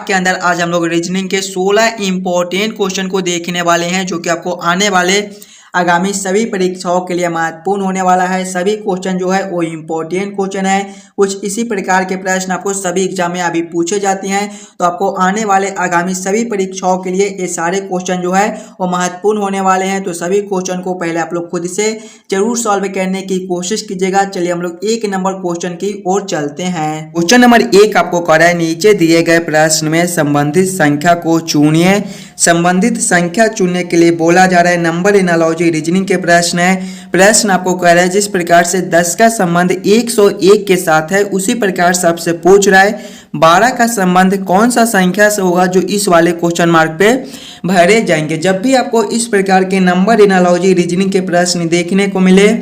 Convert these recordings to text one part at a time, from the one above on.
के अंदर आज हम लोग रीजनिंग के 16 इंपॉर्टेंट क्वेश्चन को देखने वाले हैं, जो कि आपको आने वाले आगामी सभी परीक्षाओं के लिए महत्वपूर्ण होने वाला है। सभी क्वेश्चन जो है वो इम्पोर्टेंट क्वेश्चन है। कुछ इसी प्रकार के प्रश्न आपको सभी एग्जाम में अभी पूछे जाते हैं, तो आपको आने वाले आगामी सभी परीक्षाओं के लिए ये सारे क्वेश्चन जो है वो महत्वपूर्ण होने वाले हैं। तो सभी क्वेश्चन को पहले आप लोग खुद से जरूर सॉल्व करने की कोशिश कीजिएगा। चलिए हम लोग एक नंबर क्वेश्चन की ओर चलते हैं। क्वेश्चन नंबर 1 आपको कर रहा है, नीचे दिए गए प्रश्न में संबंधित संख्या को चुनिए। संबंधित संख्या चुनने के लिए बोला जा रहा है नंबर एनालॉजी रीजनिंग के प्रश्न है। प्रश्न आपको कह रहा है जिस प्रकार से 10 का संबंध 101 के साथ है, उसी प्रकार से आपसे पूछ रहा है 12 का संबंध कौन सा संख्या से होगा जो इस वाले क्वेश्चन मार्क पे भरे जाएंगे। जब भी आपको इस प्रकार के नंबर एनालॉजी रीजनिंग के प्रश्न देखने को मिले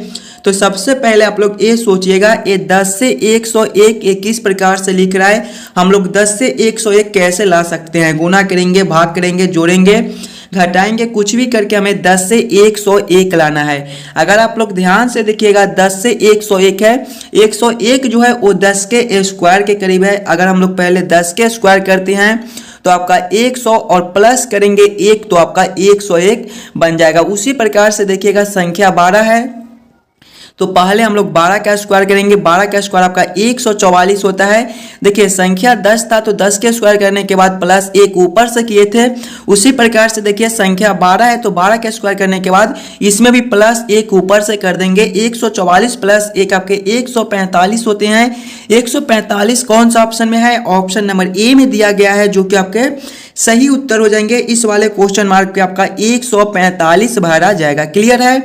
तो सबसे पहले आप लोग ये सोचिएगा, ये 10 से 101 ये किस प्रकार से लिख रहा है। हम लोग 10 से 101 कैसे ला सकते हैं, गुना करेंगे, भाग करेंगे, जोड़ेंगे, घटाएंगे, कुछ भी करके हमें 10 से 101 लाना है। अगर आप लोग ध्यान से देखिएगा 10 से 101 है, 101 जो है वो 10 के स्क्वायर के करीब है। अगर हम लोग पहले 10 के स्क्वायर करते हैं तो आपका 100 और प्लस करेंगे 1 तो आपका 101 बन जाएगा। उसी प्रकार से देखिएगा संख्या 12 है, तो पहले हम लोग 12 का स्क्वायर करेंगे। 12 का स्क्वायर आपका 144 होता है। देखिए संख्या 10 था तो 10 के स्क्वायर करने के बाद प्लस 1 ऊपर से किए थे। उसी प्रकार से देखिए संख्या 12 है तो 12 का स्क्वायर करने के बाद इसमें भी प्लस 1 ऊपर से कर देंगे। 144 प्लस 1 आपके 145 होते हैं। 145 कौन सा ऑप्शन में है? ऑप्शन नंबर ए में दिया गया है, जो कि आपके सही उत्तर हो जाएंगे। इस वाले क्वेश्चन मार्क पे आपका 145 भरा जाएगा। क्लियर है?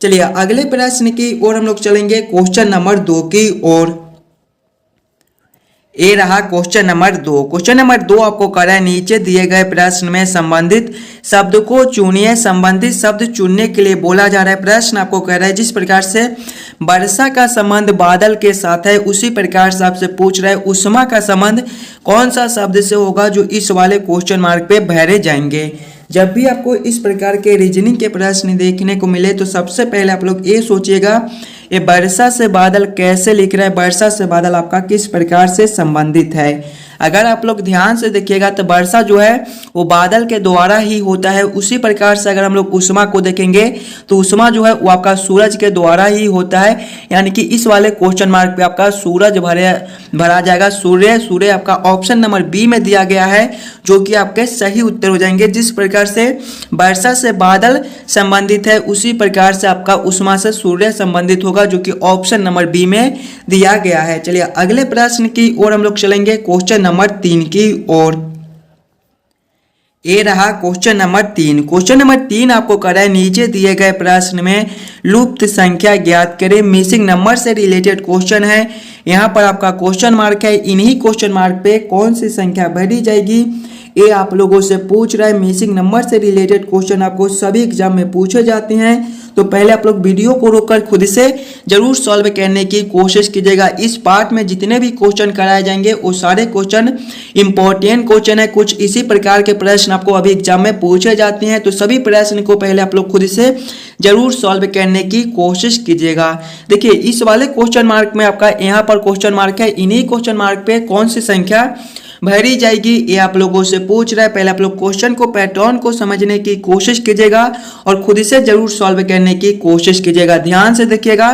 चलिए अगले प्रश्न की ओर हम लोग चलेंगे, क्वेश्चन नंबर 2 की ओर। ये रहा क्वेश्चन नंबर 2। क्वेश्चन नंबर 2 आपको कर रहा है नीचे दिए गए प्रश्न में संबंधित शब्द को चुनिए। संबंधित शब्द चुनने के लिए बोला जा रहा है। प्रश्न आपको कह रहा है जिस प्रकार से वर्षा का संबंध बादल के साथ है, उसी प्रकार से आपसे पूछ रहा है उष्मा का संबंध कौन सा शब्द से होगा जो इस वाले क्वेश्चन मार्क पे भरे जाएंगे। जब भी आपको इस प्रकार के रीजनिंग के प्रश्न देखने को मिले तो सबसे पहले आप लोग ये सोचिएगा ये वर्षा से बादल कैसे लिख रहा है, वर्षा से बादल आपका किस प्रकार से संबंधित है। अगर आप लोग ध्यान से देखिएगा तो वर्षा जो है वो बादल के द्वारा ही होता है। उसी प्रकार से अगर हम लोग उष्मा को देखेंगे तो उष्मा जो है वो आपका सूरज के द्वारा ही होता है। यानी कि इस वाले क्वेश्चन मार्क पे आपका सूरज भरा जाएगा। सूर्य आपका ऑप्शन नंबर बी में दिया गया है, जो कि आपके सही उत्तर हो जाएंगे। जिस प्रकार से वर्षा से बादल संबंधित है, उसी प्रकार से आपका उष्मा से सूर्य संबंधित होगा, जो कि ऑप्शन नंबर बी में दिया गया है। चलिए अगले प्रश्न की ओर हम लोग चलेंगे, क्वेश्चन नंबर 3 की ओर। ये रहा क्वेश्चन नंबर 3। क्वेश्चन नंबर 3 आपको कर रहा है नीचे दिए गए प्रश्न में लुप्त संख्या ज्ञात करें। मिसिंग नंबर से रिलेटेड क्वेश्चन है। यहाँ पर आपका क्वेश्चन मार्क है, इन्हीं क्वेश्चन मार्क पे कौन सी संख्या भरी जाएगी ये आप लोगों से पूछ रहा है। मिसिंग नंबर से रिलेटेड क्वेश्चन आपको सभी एग्जाम में पूछे जाते हैं, तो पहले आप लोग वीडियो को रोककर खुद से जरूर सॉल्व करने की कोशिश कीजिएगा। इस पार्ट में जितने भी क्वेश्चन कराए जाएंगे वो सारे क्वेश्चन इंपॉर्टेंट क्वेश्चन है। कुछ इसी प्रकार के प्रश्न आपको अभी एग्जाम में पूछे जाते हैं, तो सभी प्रश्न को पहले आप लोग खुद से जरूर सॉल्व करने की कोशिश कीजिएगा। देखिए इस वाले क्वेश्चन मार्क में आपका यहाँ पर क्वेश्चन मार्क है, इन्हीं क्वेश्चन मार्क पे कौन सी संख्या भरी जाएगी ये आप लोगों से पूछ रहा है। पहले आप लोग क्वेश्चन को पैटर्न को समझने की कोशिश कीजिएगा और खुद से जरूर सॉल्व करने की कोशिश कीजिएगा। ध्यान से देखिएगा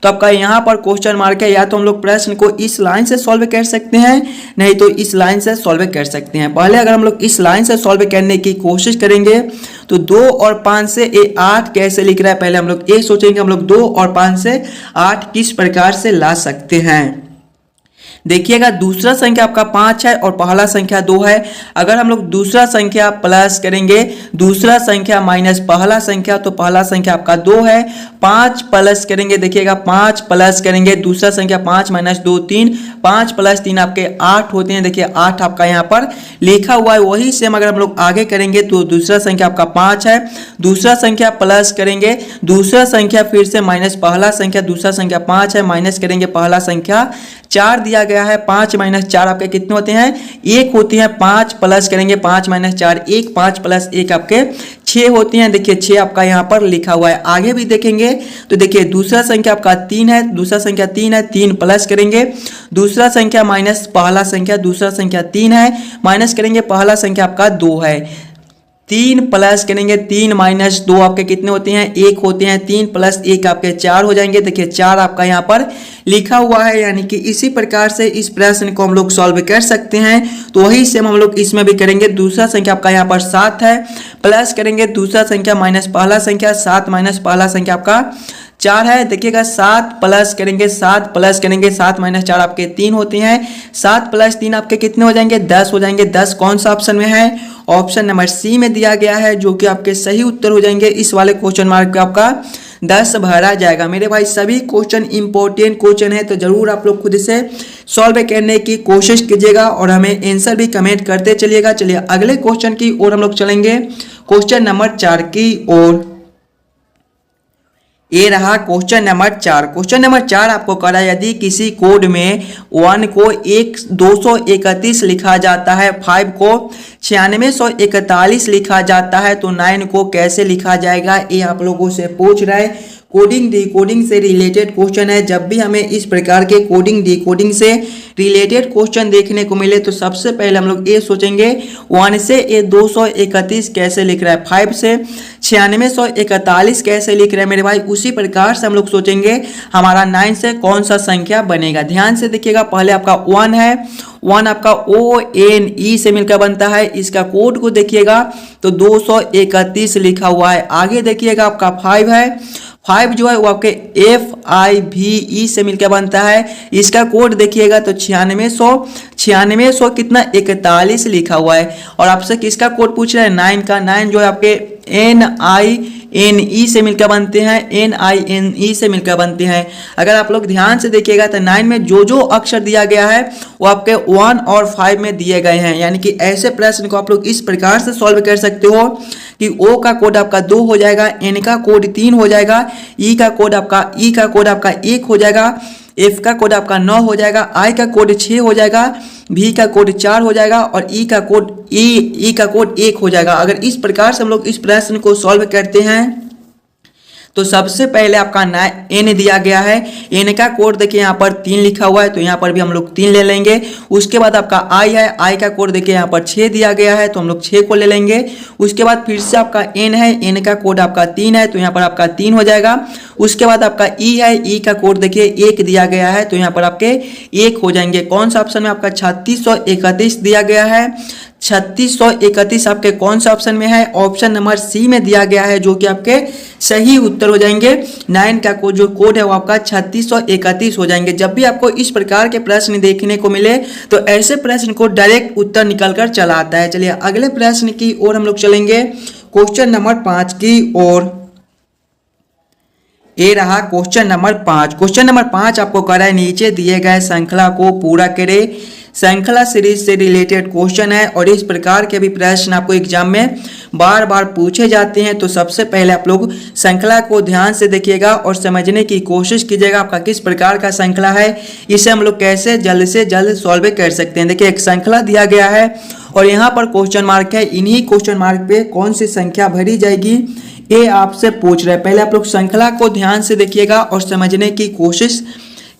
तो आपका यहाँ पर क्वेश्चन मार्क है, या तो हम लोग प्रश्न को इस लाइन से सॉल्व कर सकते हैं, नहीं तो इस लाइन से सॉल्व कर सकते हैं। पहले अगर हम लोग इस लाइन से सॉल्व करने की कोशिश करेंगे तो 2 और 5 से ये 8 कैसे लिख रहा है, पहले हम लोग ये सोचेंगे हम लोग 2 और 5 से 8 किस प्रकार से ला सकते हैं। देखिएगा दूसरा संख्या आपका 5 है और पहला संख्या 2 है। अगर हम लोग दूसरा संख्या प्लस करेंगे, दूसरा संख्या माइनस पहला संख्या, तो पहला संख्या आपका 2 है। 5 प्लस करेंगे, देखिएगा 5 प्लस करेंगे, दूसरा संख्या 5 माइनस 2 3, 5 प्लस 3 आपके 8 होते हैं। देखिए 8 आपका यहाँ पर लिखा हुआ है। वही सेम अगर हम लोग आगे करेंगे तो दूसरा संख्या आपका 5 है, दूसरा संख्या प्लस करेंगे, दूसरा संख्या फिर से माइनस पहला संख्या, दूसरा संख्या 5 है, माइनस करेंगे पहला संख्या 4 दिया गया है। 5 माइनस 4 आपके कितने होते हैं? 1 होते हैं। 5 प्लस करेंगे, 5 माइनस 4 1, 5 प्लस 1 आपके 6 होती हैं। देखिए 6 आपका यहाँ पर लिखा हुआ है। आगे भी देखेंगे तो देखिए दूसरा संख्या आपका 3 है, दूसरा संख्या 3 है, 3 प्लस करेंगे दूसरा संख्या माइनस पहला संख्या, दूसरा संख्या 3 है माइनस करेंगे पहला संख्या आपका 2 है। 3 प्लस करेंगे 3 माइनस 2 आपके कितने होते हैं, 1 होते हैं। 3 प्लस 1 आपके 4 हो जाएंगे। देखिए 4 आपका यहाँ पर लिखा हुआ है। यानी कि इसी प्रकार से इस प्रश्न को हम लोग सॉल्व कर सकते हैं। तो वही सेम हम लोग इसमें भी करेंगे। दूसरा संख्या आपका यहाँ पर 7 है, प्लस करेंगे दूसरा संख्या माइनस पहला संख्या, 7 माइनस पहला संख्या आपका 4 है। देखिएगा 7 प्लस करेंगे 7 माइनस 4 आपके 3 होते हैं। 7 प्लस 3 आपके कितने हो जाएंगे, 10 हो जाएंगे। 10 कौन सा ऑप्शन में है, ऑप्शन नंबर सी में दिया गया है, जो कि आपके सही उत्तर हो जाएंगे। इस वाले क्वेश्चन मार्क पे आपका 10 भरा जाएगा। मेरे भाई सभी क्वेश्चन इंपॉर्टेंट क्वेश्चन है, तो जरूर आप लोग खुद से सॉल्व करने की कोशिश कीजिएगा और हमें आंसर भी कमेंट करते चलिएगा। चलिए अगले क्वेश्चन की ओर हम लोग चलेंगे, क्वेश्चन नंबर 4 की ओर। ये रहा क्वेश्चन नंबर 4। क्वेश्चन नंबर 4 आपको करा, यदि किसी कोड में 1 को 231 लिखा जाता है, 5 को 9641 लिखा जाता है, तो 9 को कैसे लिखा जाएगा, ये आप लोगों से पूछ रहा है। कोडिंग डिकोडिंग से रिलेटेड क्वेश्चन है। जब भी हमें इस प्रकार के कोडिंग डिकोडिंग से रिलेटेड क्वेश्चन देखने को मिले तो सबसे पहले हम लोग ये सोचेंगे 1 से ये 231 कैसे लिख रहा है, 5 से 9641 कैसे लिख रहा है मेरे भाई। उसी प्रकार से हम लोग सोचेंगे हमारा 9 से कौन सा संख्या बनेगा। ध्यान से देखिएगा, पहले आपका 1 है, 1 आपका ONE से मिलकर बनता है। इसका कोड को देखिएगा तो 231 लिखा हुआ है। आगे देखिएगा आपका 5 है, 5 जो है वो आपके FIVE से मिलकर बनता है। इसका कोड देखिएगा तो 9600 कितना 41 लिखा हुआ है। और आपसे किसका कोड पूछ रहा है, 9 का। 9 जो है आपके NINE से मिलकर बनते हैं, NINE से मिलकर बनते हैं। अगर आप लोग ध्यान से देखिएगा तो 9 में जो जो अक्षर दिया गया है वो आपके 1 और 5 में दिए गए हैं। यानी कि ऐसे प्रश्न को आप लोग इस प्रकार से सॉल्व कर सकते हो कि O का कोड आपका 2 हो जाएगा, N का कोड 3 हो जाएगा, E का कोड आपका 1 हो जाएगा, F का कोड आपका 9 हो जाएगा, I का कोड 6 हो जाएगा, V का कोड 4 हो जाएगा और E का कोड 1 हो जाएगा। अगर इस प्रकार से हम लोग इस प्रश्न को सॉल्व करते हैं तो सबसे पहले आपका N दिया गया है। N का कोड देखिए यहाँ पर 3 लिखा हुआ है, तो यहाँ पर भी हम लोग 3 ले लेंगे। उसके बाद आपका I है, I का कोड देखिए यहाँ पर 6 दिया गया है, तो हम लोग 6 को ले लेंगे। उसके बाद फिर से आपका N है, N का कोड आपका 3 है, तो यहाँ पर आपका 3 हो जाएगा। उसके बाद आपका E है, E का कोड देखिए 1 दिया गया है, तो यहाँ पर आपके 1 हो जाएंगे। कौन सा ऑप्शन में आपका 3631 दिया गया है, 3631 आपके कौन सा ऑप्शन में है, ऑप्शन नंबर सी में दिया गया है, जो कि आपके सही उत्तर हो जाएंगे। 9 का जो कोड है वो आपका 3631 हो जाएंगे। जब भी आपको इस प्रकार के प्रश्न देखने को मिले तो ऐसे प्रश्न को डायरेक्ट उत्तर निकल कर चला आता है। चलिए अगले प्रश्न की ओर हम लोग चलेंगे, क्वेश्चन नंबर 5 की ओर। ये रहा क्वेश्चन नंबर 5। क्वेश्चन नंबर 5 आपको कह रहा है, नीचे दिए गए श्रृंखला को पूरा करे। श्रृंखला सीरीज से रिलेटेड क्वेश्चन है और इस प्रकार के भी प्रश्न आपको एग्जाम में बार बार पूछे जाते हैं। तो सबसे पहले आप लोग श्रृंखला को ध्यान से देखिएगा और समझने की कोशिश कीजिएगा आपका किस प्रकार का श्रृंखला है, इसे हम लोग कैसे जल्द से जल्द सॉल्व कर सकते हैं। देखिए एक श्रृंखला दिया गया है और यहाँ पर क्वेश्चन मार्क है, इन्हीं क्वेश्चन मार्क पे कौन सी संख्या भरी जाएगी ये आपसे पूछ रहे हैं। पहले आप लोग श्रृंखला को ध्यान से देखिएगा और समझने की कोशिश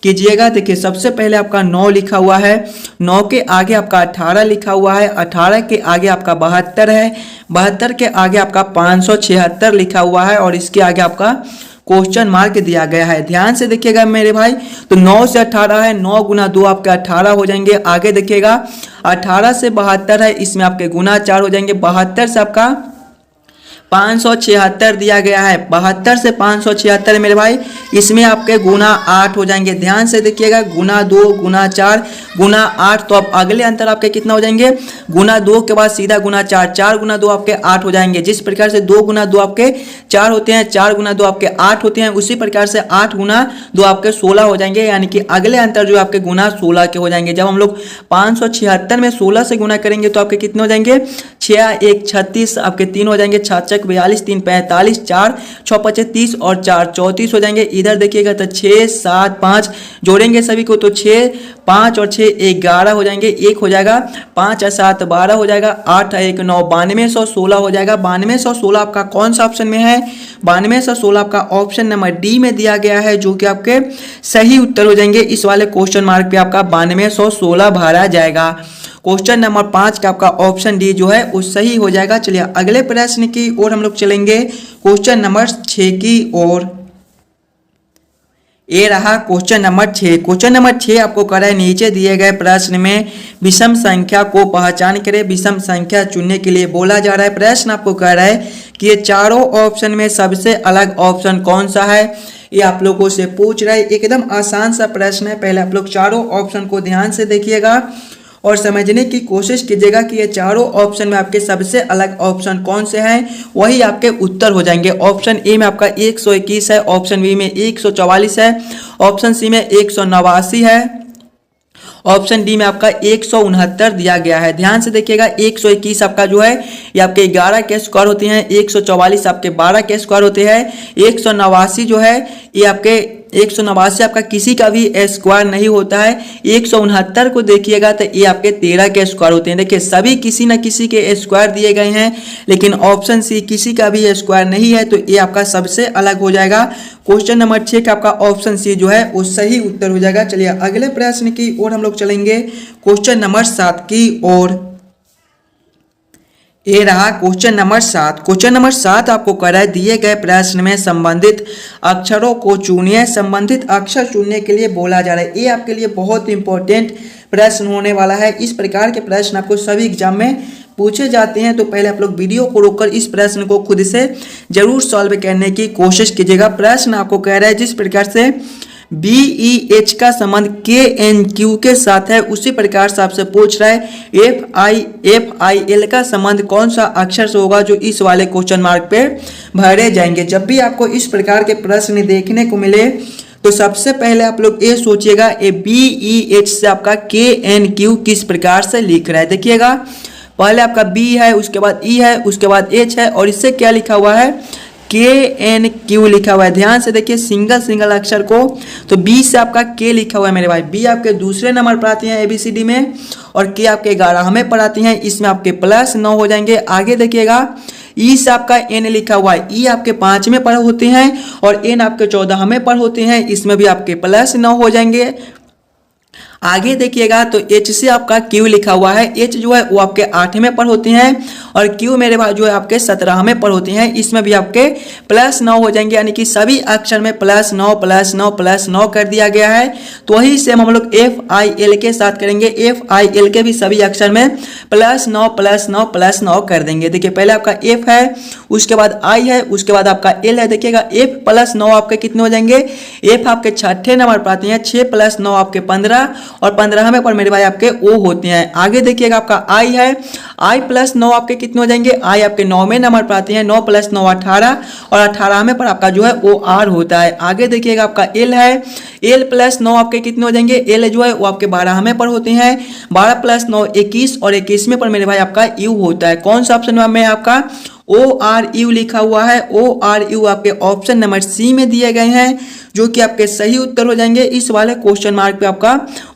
कीजिएगा। देखिए सबसे पहले आपका 9 लिखा हुआ है, 9 के आगे आपका 18 लिखा हुआ है, 18 के आगे आपका 72 है, 72 के आगे आपका 576 लिखा हुआ है और इसके आगे आपका क्वेश्चन मार्क दिया गया है। ध्यान से देखिएगा मेरे भाई, तो 9 से 18 है, 9 गुना 2 आपके 18 हो जाएंगे। आगे देखिएगा 18 से 72 है, इसमें आपके गुना 4 हो जाएंगे। 72 से आपका 576 दिया गया है, 72 से 576 मेरे भाई, इसमें आपके गुना 8 हो जाएंगे। ध्यान से देखिएगा, गुना 2 गुना 4 गुना 8, तो अब अगले अंतर आपके कितना हो जाएंगे, गुना 2 के बाद सीधा गुना 4, 4 गुना 2 आपके 8 हो जाएंगे। जिस प्रकार से 2 गुना 2 आपके 4 होते हैं, 4 गुना 2 आपके 8 होते हैं, उसी प्रकार से 8 गुना 2 आपके 16 हो जाएंगे। यानी कि अगले अंतर जो आपके गुना 16 के हो जाएंगे। जब हम लोग 576 में 16 से गुना करेंगे तो आपके कितने हो जाएंगे, 6 1 36 आपके 3 हो जाएंगे, 6 1 42, 3 45, 4 6 5 30 और 4 34 हो जाएंगे। इधर देखिएगा तो 6 7 5 जोड़ेंगे सभी को तो 6 5 और 6 11 हो जाएंगे, 1 हो जाएगा, 5 और 7 12 हो जाएगा, 8 और 1 9 9216 हो जाएगा। 9216 आपका कौन सा ऑप्शन में है? 9216 आपका ऑप्शन नंबर डी में दिया गया है, जो कि आपके सही उत्तर हो जाएंगे। इस वाले क्वेश्चन मार्क पे आपका 9216 भरा जाएगा। क्वेश्चन नंबर 5 का आपका ऑप्शन डी जो है वो सही हो जाएगा। चलिए अगले प्रश्न की ओर हम लोग चलेंगे, क्वेश्चन नंबर 6 की ओर। ये रहा क्वेश्चन नंबर 6। क्वेश्चन नंबर 6 आपको कर रहा है, नीचे दिए गए प्रश्न में विषम संख्या को पहचान करें। विषम संख्या चुनने के लिए बोला जा रहा है। प्रश्न आपको कह रहा है कि ये चारों ऑप्शन में सबसे अलग ऑप्शन कौन सा है, ये आप लोगों से पूछ रहा है। एकदम आसान सा प्रश्न है। पहले आप लोग चारों ऑप्शन को ध्यान से देखिएगा और समझने की कोशिश कीजिएगा कि ये चारों ऑप्शन में आपके सबसे अलग ऑप्शन कौन से हैं, वही आपके उत्तर हो जाएंगे। ऑप्शन ए में आपका 121 है, ऑप्शन बी में 144 है, ऑप्शन सी में 189 है, ऑप्शन डी में आपका 169 दिया गया है। ध्यान से देखिएगा, 121 आपका जो है ये आपके 11 के स्क्वायर होते हैं, 144 आपके 12 के स्क्वायर होते हैं, 189 जो है ये आपके 189 आपका किसी का भी स्क्वायर नहीं होता है। 169 को देखिएगा तो ये आपके 13 के स्क्वायर होते हैं। देखिए सभी किसी न किसी के स्क्वायर दिए गए हैं, लेकिन ऑप्शन सी किसी का भी स्क्वायर नहीं है, तो ये आपका सबसे अलग हो जाएगा। क्वेश्चन नंबर 6 का आपका ऑप्शन सी जो है वो सही उत्तर हो जाएगा। चलिए अगले प्रश्न की ओर हम लोग चलेंगे, क्वेश्चन नंबर 7 की ओर। ये रहा क्वेश्चन नंबर 7। क्वेश्चन नंबर 7 आपको कर रहा है, दिए गए प्रश्न में संबंधित अक्षरों को चुनिए। संबंधित अक्षर चुनने के लिए बोला जा रहा है। ये आपके लिए बहुत इंपॉर्टेंट प्रश्न होने वाला है। इस प्रकार के प्रश्न आपको सभी एग्जाम में पूछे जाते हैं, तो पहले आप लोग वीडियो को रोककर इस प्रश्न को खुद से जरूर सॉल्व करने की कोशिश कीजिएगा। प्रश्न आपको कह रहा है, जिस प्रकार से BEH का संबंध KNQ के साथ है, उसी प्रकार से आपसे पूछ रहा है FIL का संबंध कौन सा अक्षर से होगा, जो इस वाले क्वेश्चन मार्क पे भरे जाएंगे। जब भी आपको इस प्रकार के प्रश्न देखने को मिले तो सबसे पहले आप लोग ये सोचिएगा ये BEH से आपका KNQ किस प्रकार से लिख रहा है। देखिएगा पहले आपका B है, उसके बाद E है, उसके बाद H है, और इससे क्या लिखा हुआ है, KNQ लिखा हुआ है। ध्यान से देखिए सिंगल सिंगल अक्षर को, तो B से आपका K लिखा हुआ है मेरे भाई। B आपके दूसरे नंबर पर आती हैं ABCD में, और K आपके 11वें पर आती हैं। इसमें आपके +9 हो जाएंगे। आगे देखिएगा E से आपका N लिखा हुआ है। E आपके 5वें पर होते हैं और N आपके 14वें पर होते हैं। इसमें भी आपके +9 हो जाएंगे। आगे देखिएगा तो H से आपका Q लिखा हुआ है। H जो है वो आपके 8वें पर होते हैं, और Q मेरे भाई जो है आपके 17वें पर होते हैं। इसमें भी आपके +9 हो जाएंगे, यानी कि सभी अक्षर में +9 +9 +9 कर दिया गया है। तो वही सेम हम लोग FIL के साथ करेंगे। FIL के भी सभी अक्षर में +9 +9 +9 कर देंगे। देखिए पहले आपका F है, उसके बाद I है, उसके बाद आपका L है। देखिएगा F +9 आपके कितने हो जाएंगे, F आपके 6ठे नंबर पर आते हैं, 6 +9 आपके 15, और 15वें पर मेरे भाई आपके O होते हैं। आगे देखिएगा आपका I है, I +9 आपके कितने हो जाएंगे, I आपके 9वें नंबर पर आते हैं, 9 +9 18, और 18वें पर आपका जो है OR होता है। आगे देखिएगा आपका L है, L +9 आपके कितने हो जाएंगे, L जो है वो आपके 12वें पर होते हैं, 12 +9 21, और 21वें पर मेरे भाई आपका U होता है। कौन सा ऑप्शन में आपका ORU लिखा हुआ है। ORU आपके ऑप्शन नंबर C में दिए गए हैं, जो कि आपके सही उत्तर हो जाएंगे। इस वाले क्वेश्चन मार्क पे आपका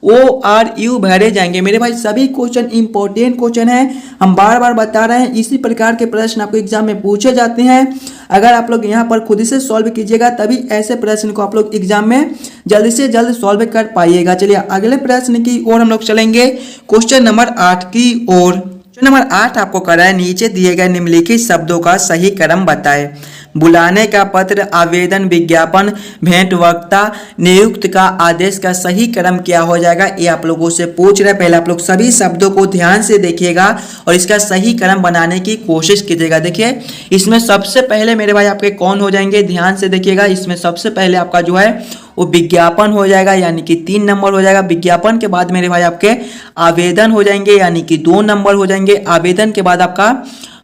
ORU भरे जाएंगे। मेरे भाई सभी क्वेश्चन इंपॉर्टेंट क्वेश्चन है, हम बार बार बता रहे हैं। इसी प्रकार के प्रश्न आपको एग्जाम में पूछे जाते हैं। अगर आप लोग यहाँ पर खुद से सॉल्व कीजिएगा, तभी ऐसे प्रश्न को आप लोग एग्जाम में जल्द से जल्द सॉल्व कर पाइएगा। चलिए अगले प्रश्न की ओर हम लोग चलेंगे, क्वेश्चन नंबर 8 की ओर। क्वेश्चन नंबर 8 आपको कर रहा है, नीचे दिए गए निम्नलिखित शब्दों का सही क्रम बताएं। बुलाने का पत्र, आवेदन, विज्ञापन, भेंट, वक्ता, नियुक्त का आदेश का सही क्रम क्या हो जाएगा, ये आप लोगों से पूछ रहे हैं। पहले आप लोग सभी शब्दों को ध्यान से देखिएगा और इसका सही क्रम बनाने की कोशिश कीजिएगा। देखिए इसमें सबसे पहले मेरे भाई आपके कौन हो जाएंगे, ध्यान से देखिएगा। इसमें सबसे पहले आपका जो है वो विज्ञापन हो जाएगा, यानी कि 3 नंबर हो जाएगा। विज्ञापन के बाद मेरे भाई आपके आवेदन हो जाएंगे, यानी कि 2 नंबर हो जाएंगे। आवेदन के बाद आपका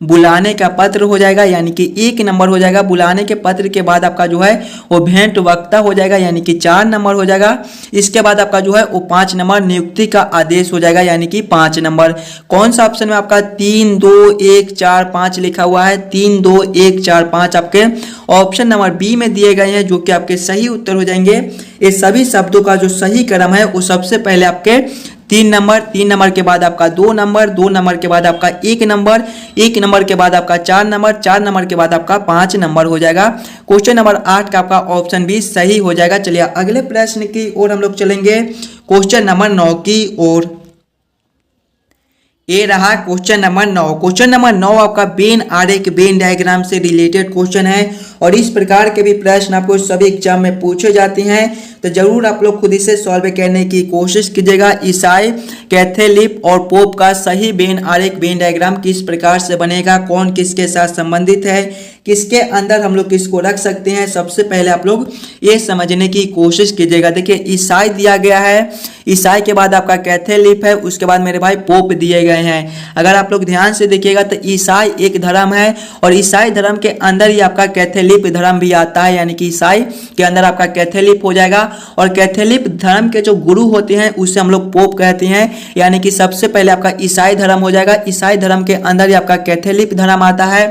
बुलाने का पत्र हो जाएगा, यानी कि 1 नंबर हो जाएगा। बुलाने के पत्र के बाद आपका जो है वो भेंट वक्ता हो जाएगा, यानी कि 4 नंबर हो जाएगा। इसके बाद आपका जो है वो 5 नंबर नियुक्ति का आदेश हो जाएगा, यानी कि 5 नंबर। कौन सा ऑप्शन में आपका 3 2 1 4 5 लिखा हुआ है? 3 2 1 4 5 आपके ऑप्शन नंबर बी में दिए गए हैं, जो कि आपके सही उत्तर हो जाएंगे। ये सभी शब्दों का जो सही क्रम है वो सबसे पहले आपके 3 नंबर, 3 नंबर के बाद आपका 2 नंबर, 2 नंबर के बाद आपका 1 नंबर, 1 नंबर के बाद आपका 4 नंबर, 4 नंबर के बाद आपका 5 नंबर हो जाएगा। क्वेश्चन नंबर 8 का आपका ऑप्शन बी सही हो जाएगा। चलिए अगले प्रश्न की ओर हम लोग चलेंगे, क्वेश्चन नंबर 9 की ओर। ये रहा क्वेश्चन नंबर 9। क्वेश्चन नंबर 9 आपका वेन आरेख, वेन डायग्राम से रिलेटेड क्वेश्चन है और इस प्रकार के भी प्रश्न आपको सभी एग्जाम में पूछे जाते हैं, तो जरूर आप लोग खुद इसे सॉल्व करने की कोशिश कीजिएगा। ईसाई, कैथोलिक और पोप का सही वेन आरेख, वेन डायग्राम किस प्रकार से बनेगा, कौन किसके साथ संबंधित है, किसके अंदर हम लोग किसको रख सकते हैं, सबसे पहले आप लोग ये समझने की कोशिश कीजिएगा। देखिए ईसाई दिया गया है, ईसाई के बाद आपका कैथोलिक है, उसके बाद मेरे भाई पोप दिए गए हैं। अगर आप लोग ध्यान से देखिएगा तो ईसाई एक धर्म है और ईसाई धर्म के अंदर ही आपका कैथोलिक धर्म भी आता है, यानी कि ईसाई के अंदर आपका कैथोलिक हो जाएगा। और कैथोलिक धर्म के जो गुरु होते हैं उसे हम लोग पोप कहते हैं, यानी कि सबसे पहले आपका ईसाई धर्म हो जाएगा। ईसाई धर्म के अंदर ही आपका कैथोलिक धर्म आता है,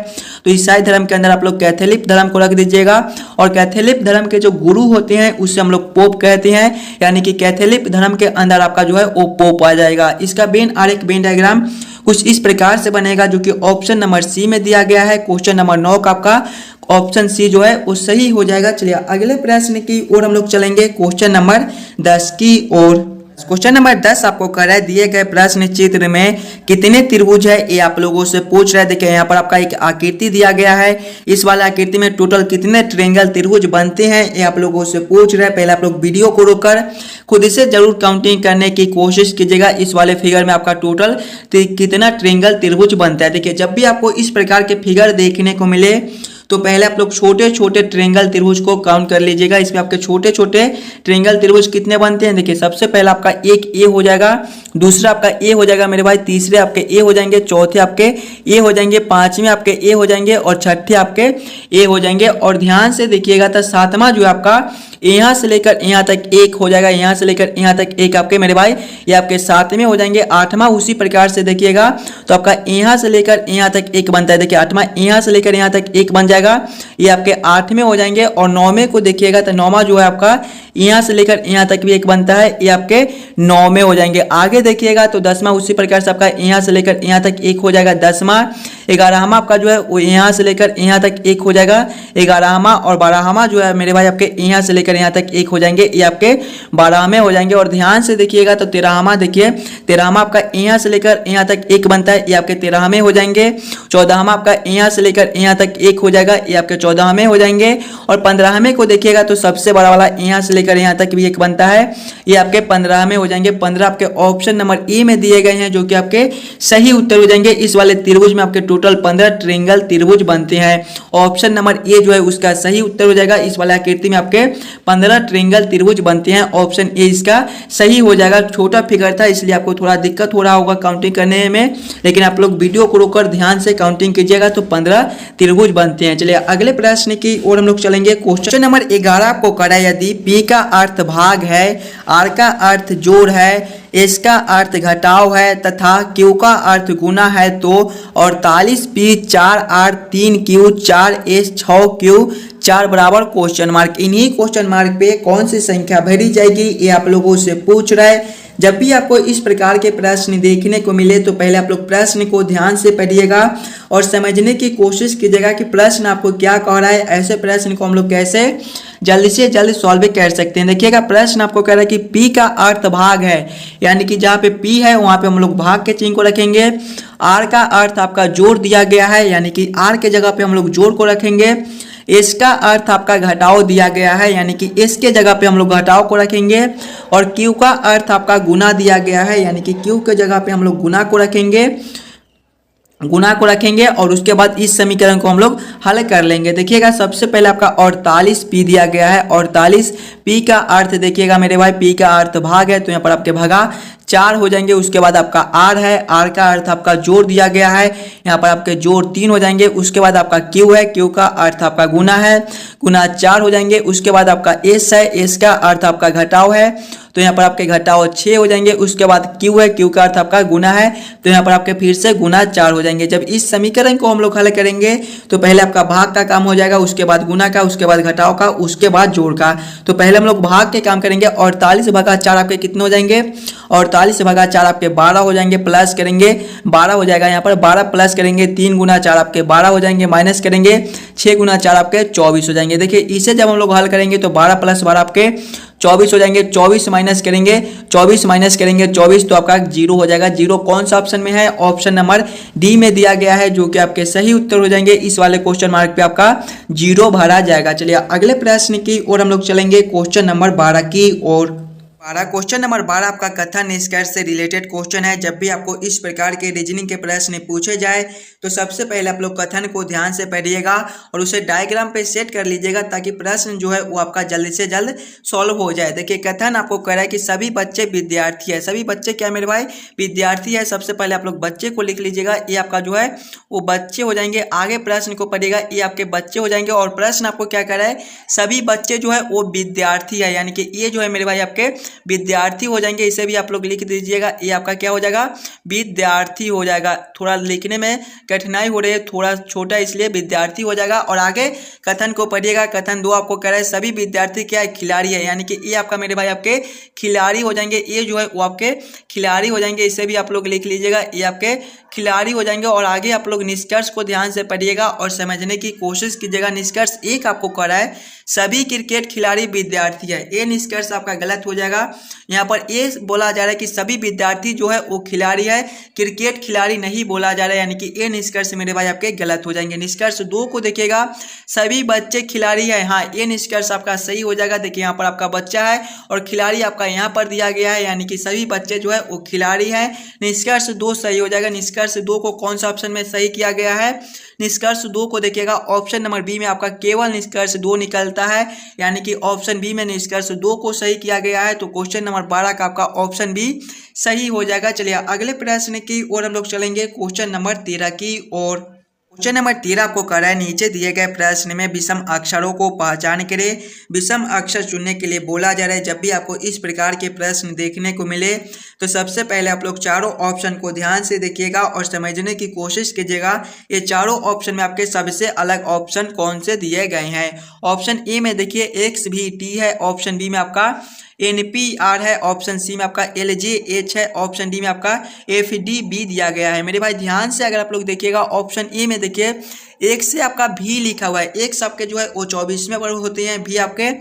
तो ईसाई धर्म के अंदर आप लोग कैथोलिक धर्म को रख दीजिएगा। और कैथोलिक धर्म के जो गुरु होते हैं उसे हम लोग पोप कहते हैं, यानी कि कैथोलिक धर्म के अंदर आपका जो है वो पोप आ जाएगा। इसका वेन आरेख, वेन डायग्राम कुछ इस प्रकार से बनेगा, जो कि ऑप्शन नंबर सी में दिया गया है। क्वेश्चन नंबर 9 का आपका ऑप्शन सी जो है वो सही हो जाएगा। चलिए अगले प्रश्न की ओर हम लोग चलेंगे, क्वेश्चन नंबर 10 की ओर। क्वेश्चन नंबर 10 आपको कह रहा है दिए गए प्रश्न चित्र में कितने त्रिभुज है, ये आप लोगों से पूछ रहा है। देखिए यहाँ पर आपका एक आकृति दिया गया है, इस वाले आकृति में टोटल कितने ट्रायंगल त्रिभुज बनते हैं ये आप लोगों से पूछ रहा है। पहले आप लोग वीडियो को रोककर खुद से जरूर काउंटिंग करने की कोशिश कीजिएगा। इस वाले फिगर में आपका टोटल कितना ट्रायंगल त्रिभुज बनता है। देखिए जब भी आपको इस प्रकार के फिगर देखने को मिले तो पहले आप लोग छोटे छोटे ट्रायंगल त्रिभुज को काउंट कर लीजिएगा। इसमें आपके छोटे छोटे ट्रायंगल त्रिभुज कितने बनते हैं? देखिए सबसे पहला आपका एक ए हो जाएगा, दूसरा आपका ए हो जाएगा मेरे भाई, तीसरे आपके ए हो जाएंगे, चौथे आपके ए हो जाएंगे, पांचवें आपके ए हो जाएंगे और छठे आपके ए हो जाएंगे। और ध्यान से देखिएगा तो सातवां जो है आपका यहाँ से लेकर यहाँ तक एक हो जाएगा, यहाँ से लेकर यहाँ तक एक आपके मेरे भाई ये आपके सातवें हो जाएंगे। आठवां उसी प्रकार से देखिएगा तो आपका यहाँ से लेकर यहाँ तक एक बनता है। देखिए आठवां यहाँ से लेकर यहाँ तक एक बन जाएगा, ये आपके आठवें हो जाएंगे। और नौवें को देखिएगा तो नौवां जो है आपका यहाँ से लेकर यहाँ तक भी एक बनता है, ये आपके 9 में हो जाएंगे। आगे देखिएगा तो 10वां उसी प्रकार से आपका यहाँ से लेकर यहाँ तक एक हो जाएगा 10वां। 11वां आपका जो है वो यहाँ से लेकर यहाँ तक एक हो जाएगा 11वां। और 12वां जो है मेरे भाई आपके यहाँ से लेकर यहाँ तक एक हो जाएंगे, ये आपके 12वें हो जाएंगे। और ध्यान से देखिएगा तो 13वां, देखिए 13वां आपका यहाँ से लेकर यहाँ तक एक बनता है, ये आपके 13वें हो जाएंगे। 14वां आपका यहाँ से लेकर यहाँ तक एक हो जाएगा, ये आपके 14वें हो जाएंगे। और 15वें को देखिएगा तो सबसे बड़ा वाला यहाँ से लेकर यहाँ तक भी एक बनता है, ये आपके 15वें हो जाएंगे। 15 आपके ऑप्शन नंबर ए में दिए गए हैं, जो कि आपके सही उत्तर हो जाएंगे। इस वाले त्रिभुज में आपके टोटल 15 ट्रायंगल त्रिभुज बनते हैं। ऑप्शन नंबर ए जो है उसका सही उत्तर हो जाएगा। इस वाले आकृति में आपके 15 ट्रायंगल त्रिभुज बनते हैं, ऑप्शन ए इसका सही हो जाएगा। छोटा फिगर था इसलिए आपको थोड़ा दिक्कत हो रहा होगा काउंटिंग करने में, लेकिन आप लोग वीडियो को रोककर ध्यान से काउंटिंग कीजिएगा तो 15 त्रिभुज बनते हैं। चलिए अगले प्रश्न की ओर हम लोग चलेंगे। क्वेश्चन नंबर 11 आपको करा, यदि पी का अर्थ भाग है, आर का अर्थ जोड़ है, एस का अर्थ घटाव है तथा क्यू का अर्थ गुना है तो 48 P 4 R 3 Q 4 S 6 Q 4 बराबर क्वेश्चन मार्क। इन्हीं क्वेश्चन मार्क पे कौन सी संख्या भरी जाएगी ये आप लोगों से पूछ रहा है। जब भी आपको इस प्रकार के प्रश्न देखने को मिले तो पहले आप लोग प्रश्न को ध्यान से पढ़िएगा और समझने की कोशिश कीजिएगा कि प्रश्न आपको क्या कह रहा है। ऐसे प्रश्न को हम लोग कैसे जल्दी से जल्दी सॉल्व कर सकते हैं। देखिएगा प्रश्न आपको कह रहा है कि P का अर्थ भाग है, यानी कि जहाँ पे P है वहाँ पे हम लोग भाग के चिन्ह को रखेंगे। R का अर्थ आपका जोड़ दिया गया है, यानी कि R के जगह पे हम लोग जोड़ को रखेंगे। एस का अर्थ आपका घटाव दिया गया है, यानी कि एस के जगह पे हम लोग घटाव को रखेंगे। और क्यू का अर्थ आपका गुना दिया गया है, यानी कि क्यू के जगह पे हम लोग गुना को रखेंगे और उसके बाद इस समीकरण को हम लोग हल कर लेंगे। देखिएगा सबसे पहले आपका 48 पी दिया गया है। 48 पी का अर्थ देखिएगा मेरे भाई, पी का अर्थ भाग है तो यहाँ पर आपके भागा 4 हो जाएंगे। उसके बाद आपका आर है, आर का अर्थ आपका जोड़ दिया गया है, यहाँ पर आपके जोड़ 3 हो जाएंगे। उसके बाद आपका क्यू है, क्यू का अर्थ आपका गुना है, गुना 4 हो जाएंगे। उसके बाद आपका एस है, एस का अर्थ आपका घटाव है, तो यहाँ पर आपके घटाव 6 हो जाएंगे। उसके बाद क्यू है, क्यू का अर्थ आपका गुना है, तो यहाँ पर आपके फिर से गुना 4 हो जाएंगे। जब इस समीकरण को हम लोग हल करेंगे तो पहले आपका भाग का काम हो जाएगा, उसके बाद गुना का, उसके बाद घटाव का, उसके बाद जोड़ का। तो पहले हम लोग भाग के काम करेंगे। 48 भागा 4 आपके कितने हो जाएंगे? 48 भागा 4 आपके 12 हो जाएंगे, प्लस करेंगे 12 हो जाएगा। यहाँ पर 12 प्लस करेंगे 3 गुना 4 आपके 12 हो जाएंगे, माइनस करेंगे 6 गुना 4 आपके 24 हो जाएंगे। देखिए इसे जब हम लोग हल करेंगे तो 12 प्लस 12 आपके 24 हो जाएंगे, 24 माइनस करेंगे 24 तो आपका 0 हो जाएगा। 0 कौन सा ऑप्शन में है? ऑप्शन नंबर डी में दिया गया है, जो कि आपके सही उत्तर हो जाएंगे। इस वाले क्वेश्चन मार्क पे आपका 0 भरा जाएगा। चलिए अगले प्रश्न की ओर हम लोग चलेंगे, क्वेश्चन नंबर 12 की ओर। क्वेश्चन नंबर 12 आपका कथन निष्कर्ष से रिलेटेड क्वेश्चन है। जब भी आपको इस प्रकार के रीजनिंग के प्रश्न पूछे जाए तो सबसे पहले आप लोग कथन को ध्यान से पढ़िएगा और उसे डायग्राम पे सेट कर लीजिएगा, ताकि प्रश्न जो है वो आपका जल्द से जल्द सॉल्व हो जाए। देखिए कथन आपको कह रहा है कि सभी बच्चे विद्यार्थी है। सभी बच्चे क्या मेरे भाई? विद्यार्थी है। सबसे पहले आप लोग बच्चे को लिख लीजिएगा, ये आपका जो है वो बच्चे हो जाएंगे। आगे प्रश्न को पढ़िएगा, ये आपके बच्चे हो जाएंगे। और प्रश्न आपको क्या कह रहा है? सभी बच्चे जो है वो विद्यार्थी है, यानी कि ये जो है मेरे भाई आपके विद्यार्थी हो जाएंगे। इसे भी आप लोग लिख दीजिएगा, ये आपका क्या हो जाएगा? विद्यार्थी हो जाएगा। थोड़ा लिखने में कठिनाई हो रही है, थोड़ा छोटा, इसलिए विद्यार्थी हो जाएगा। और आगे कथन को पढ़िएगा। कथन 2 आपको कह रहा है सभी विद्यार्थी क्या है? खिलाड़ी है, यानी कि ये आपका मेरे भाई आपके खिलाड़ी हो जाएंगे। ये जो है वो आपके खिलाड़ी हो जाएंगे, इसे भी आप लोग लिख लीजिएगा, ये आपके खिलाड़ी हो जाएंगे। और आगे आप लोग निष्कर्ष को ध्यान से पढ़िएगा और समझने की कोशिश कीजिएगा। निष्कर्ष 1 आपको कह रहा है सभी क्रिकेट खिलाड़ी विद्यार्थी है। ये निष्कर्ष आपका गलत हो जाएगा। यहाँ पर ये बोला जा रहा है कि सभी विद्यार्थी जो है वो खिलाड़ी है, क्रिकेट खिलाड़ी नहीं बोला जा रहा है, यानी कि ये निष्कर्ष मेरे भाई आपके गलत हो जाएंगे। निष्कर्ष 2 को देखिएगा, सभी बच्चे खिलाड़ी है। हाँ, ये निष्कर्ष आपका सही हो जाएगा। देखिए यहाँ पर आपका बच्चा है और खिलाड़ी आपका यहाँ पर दिया गया है, यानी कि सभी बच्चे जो है वो खिलाड़ी है। निष्कर्ष 2 सही हो जाएगा। निष्कर्ष 2 को कौन सा ऑप्शन में सही किया गया है? निष्कर्ष 2 को देखिएगा, ऑप्शन नंबर बी में आपका केवल निष्कर्ष 2 निकलता है, यानी कि ऑप्शन बी में निष्कर्ष 2 को सही किया गया है। तो क्वेश्चन नंबर 12 का आपका ऑप्शन बी सही हो जाएगा। चलिए अगले प्रश्न की ओर हम लोग चलेंगे, क्वेश्चन नंबर 13 की ओर। क्वेश्चन नंबर 13 आपको कह रहा है नीचे दिए गए प्रश्न में विषम अक्षरों को पहचान करें। विषम अक्षर चुनने के लिए बोला जा रहा है। जब भी आपको इस प्रकार के प्रश्न देखने को मिले तो सबसे पहले आप लोग चारों ऑप्शन को ध्यान से देखिएगा और समझने की कोशिश कीजिएगा। ये चारों ऑप्शन में आपके सबसे अलग ऑप्शन कौन से दिए गए हैं? ऑप्शन ए में देखिए XVT है, ऑप्शन बी में आपका NPR है, ऑप्शन सी में आपका LJH है, ऑप्शन डी में आपका FDB दिया गया है। मेरे भाई ध्यान से अगर आप लोग देखिएगा, ऑप्शन ए में देखिए एक से आपका भी लिखा हुआ है। एक आपके जो है वो 24वें पर होते हैं, भी आपके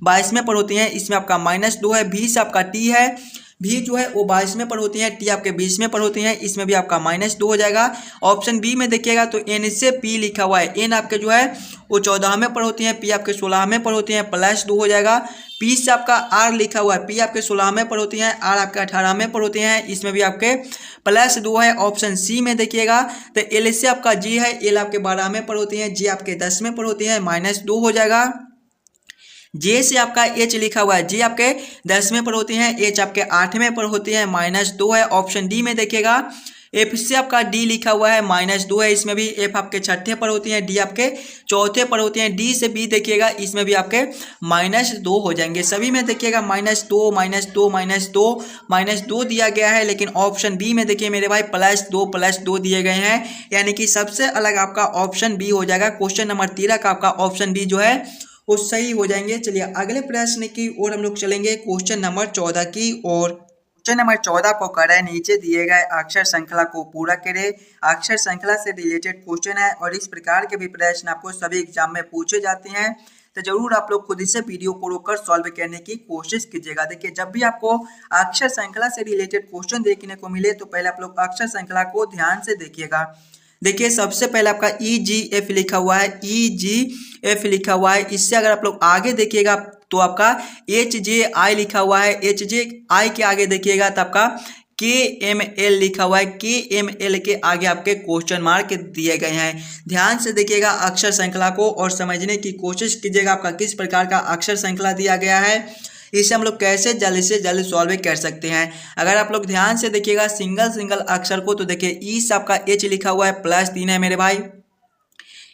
22वें पर होते हैं। इसमें आपका -2 है। भी से आपका टी है, भी जो है वो 22वें पर होती हैं, टी आपके 20वें पर होते हैं। इसमें भी आपका -2 हो जाएगा। ऑप्शन बी में देखिएगा तो N से P लिखा हुआ है। N आपके जो है वो 14वें पर होती हैं, P आपके 16वें पर होती हैं, +2 हो जाएगा। P से आपका R लिखा हुआ है, P आपके 16वें पर होती हैं, R आपके 18वें पर होते हैं। इसमें भी आपके +2 है। ऑप्शन सी में देखिएगा तो L से आपका G है, L आपके 12वें पर होती हैं, G आपके 10वें पर होती हैं, -2 हो जाएगा। जे से आपका H लिखा हुआ है, जे आपके 10वें पर होती हैं, H आपके 8वें पर होती हैं, -2 है। ऑप्शन डी में देखिएगा F से आपका D लिखा हुआ है, -2 है। इसमें भी F आपके 6ठे पर होती हैं, D आपके 4थे पर होती हैं। D से B देखिएगा, इसमें भी आपके -2 हो जाएंगे। सभी में देखिएगा -2 -2 -2 -2 दिया गया है, लेकिन ऑप्शन बी में देखिए मेरे भाई +2 दिए गए हैं, यानी कि सबसे अलग आपका ऑप्शन बी हो जाएगा। क्वेश्चन नंबर 13 का आपका ऑप्शन बी जो है वो सही हो जाएंगे। चलिए अगले प्रश्न की ओर हम लोग चलेंगे, क्वेश्चन नंबर 14 की ओर। क्वेश्चन नंबर 14 को कर रहा है नीचे दिए गए अक्षर श्रृंखला को पूरा करें। अक्षर श्रृंखला से रिलेटेड क्वेश्चन है और इस प्रकार के भी प्रश्न आपको सभी एग्जाम में पूछे जाते हैं, तो जरूर आप लोग खुद से वीडियो को रोककर सॉल्व करने की कोशिश कीजिएगा। देखिए जब भी आपको अक्षर श्रृंखला से रिलेटेड क्वेश्चन देखने को मिले तो पहले आप लोग अक्षर श्रृंखला को ध्यान से देखिएगा। देखिए सबसे पहले आपका EGF लिखा हुआ है, EGF लिखा हुआ है। इससे अगर आप लोग आगे देखिएगा तो आपका HJI लिखा हुआ है, HJI के आगे देखिएगा तो आपका KML लिखा हुआ है, KML के आगे आपके क्वेश्चन मार्क दिए गए हैं। ध्यान से देखिएगा अक्षर श्रृंखला को और समझने की कोशिश कीजिएगा आपका किस प्रकार का अक्षर श्रृंखला दिया गया है। इसे हम लोग कैसे जल्द से जल्द सॉल्व कर सकते हैं। अगर आप लोग ध्यान से देखिएगा सिंगल अक्षर को, तो देखिए ई से आपका एच लिखा हुआ है, +3 है मेरे भाई।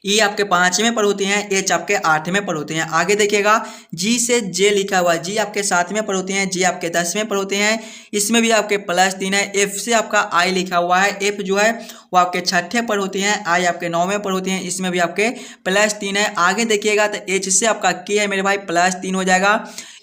ई आपके 5वें पर होते हैं, एच आपके 8वें पर होते हैं। आगे देखिएगा जी से जे लिखा हुआ है, जी आपके 7वें पर होते हैं, जी आपके 10वें पर होते हैं, इसमें भी आपके +3 है। एफ से आपका आई लिखा हुआ है, एफ जो है वो आपके 6ठे पर होते हैं, आई आपके 9वें पर होते हैं, इसमें भी आपके +3 है। आगे देखिएगा तो एच से आपका के है मेरे भाई, +3 हो जाएगा।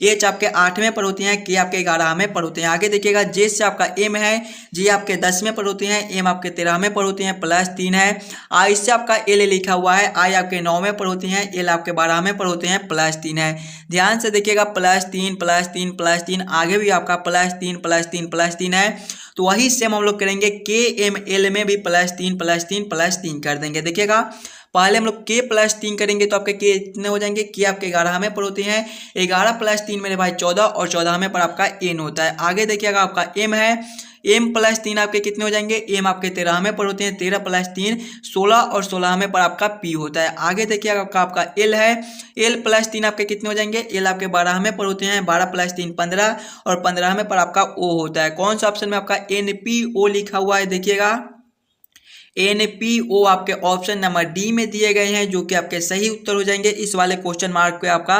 एच आपके 8वें पर होते हैं, के आपके 11वें पर होते हैं। आगे देखिएगा जे से आपका एम है, जी आपके 10वें पर होते हैं, एम आपके 13वें पर होते हैं, +3 है। आई से आपका एल लिखा हुआ है, आई आपके 9वें पर होते हैं, एल आपके 12वें पर होते हैं, +3 है। ध्यान से देखिएगा +3 आगे भी आपका +3 है। तो वही सेम हम लोग करेंगे के एम एल में भी +3 कर देंगे। देखिएगा पहले हम लोग के +3 करेंगे तो आपके के कितने हो जाएंगे, के आपके 11वें पर होते हैं, 11 + 3 मेरे भाई 14 और 14वें पर आपका एन होता है। आगे देखिएगा आपका एम है, एम +3 आपके कितने हो जाएंगे, एम आपके 13वें पर होते हैं, 13 + 3 16 और 16वें पर आपका पी होता है। आगे देखिएगा आपका एल है, एल +3 आपके कितने हो जाएंगे, एल आपके 12वें पर होते हैं, 12 + 3 15 और 15वें पर आपका ओ होता है। कौन सा ऑप्शन में आपका NPO लिखा हुआ है, देखिएगा NPO आपके ऑप्शन नंबर डी में दिए गए हैं, जो कि आपके सही उत्तर हो जाएंगे। इस वाले क्वेश्चन मार्क पे आपका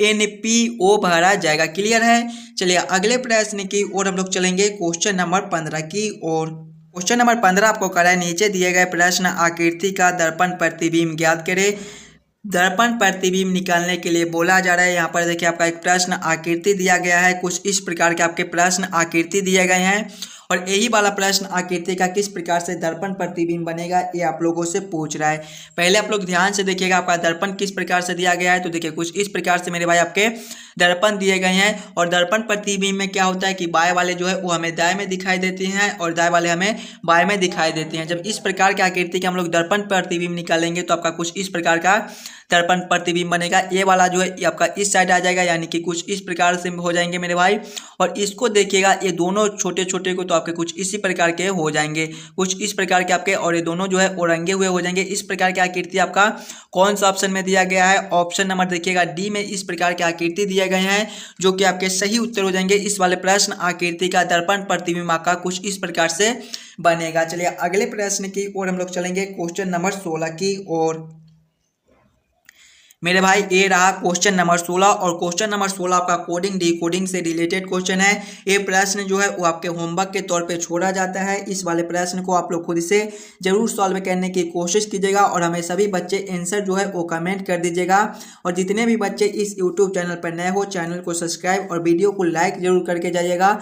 NPO भरा जाएगा। क्लियर है। चलिए अगले प्रश्न की ओर हम लोग चलेंगे, क्वेश्चन नंबर 15 की ओर। क्वेश्चन नंबर 15 आपको करा है, नीचे दिए गए प्रश्न आकृति का दर्पण प्रतिबिंब ज्ञात करें। दर्पण प्रतिबिंब निकालने के लिए बोला जा रहा है। यहाँ पर देखिए आपका एक प्रश्न आकृति दिया गया है, कुछ इस प्रकार के आपके प्रश्न आकृति दिए गए हैं और यही वाला प्रश्न आकृति का किस प्रकार से दर्पण प्रतिबिंब बनेगा ये आप लोगों से पूछ रहा है। पहले आप लोग ध्यान से देखिएगा आपका दर्पण किस प्रकार से दिया गया है। तो देखिए कुछ इस प्रकार से मेरे भाई आपके दर्पण दिए गए हैं और दर्पण प्रतिबिंब में क्या होता है कि बाएं वाले जो है वो हमें दाएं में दिखाई देते हैं और दाएं वाले हमें बाएं में दिखाई देते हैं। जब इस प्रकार की आकृति के हम लोग दर्पण प्रतिबिंब निकालेंगे तो आपका कुछ इस प्रकार का दर्पण प्रतिबिंब बनेगा। ये वाला जो है ये आपका इस साइड आ जाएगा, यानी कि कुछ इस प्रकार से हो जाएंगे मेरे भाई। और इसको देखिएगा ये दोनों छोटे छोटे को तो आपके कुछ इसी प्रकार के हो जाएंगे, कुछ इस प्रकार के आपके, और ये दोनों जो है वो रंगे हुए हो जाएंगे। इस प्रकार की आकृति आपका कौन सा ऑप्शन में दिया गया है, ऑप्शन नंबर देखिएगा डी में इस प्रकार की आकृति दिए गए हैं, जो कि आपके सही उत्तर हो जाएंगे। इस वाले प्रश्न आकृति का दर्पण प्रतिबिंब का कुछ इस प्रकार से बनेगा। चलिए अगले प्रश्न की ओर हम लोग चलेंगे, क्वेश्चन नंबर 16 की ओर। मेरे भाई ये रहा क्वेश्चन नंबर 16 और क्वेश्चन नंबर 16 आपका कोडिंग डिकोडिंग से रिलेटेड क्वेश्चन है। ये प्रश्न जो है वो आपके होमवर्क के तौर पे छोड़ा जाता है। इस वाले प्रश्न को आप लोग खुद से जरूर सॉल्व करने की कोशिश कीजिएगा और हमें सभी बच्चे आंसर जो है वो कमेंट कर दीजिएगा। और जितने भी बच्चे इस यूट्यूब चैनल पर नए हो, चैनल को सब्सक्राइब और वीडियो को लाइक जरूर करके जाइएगा।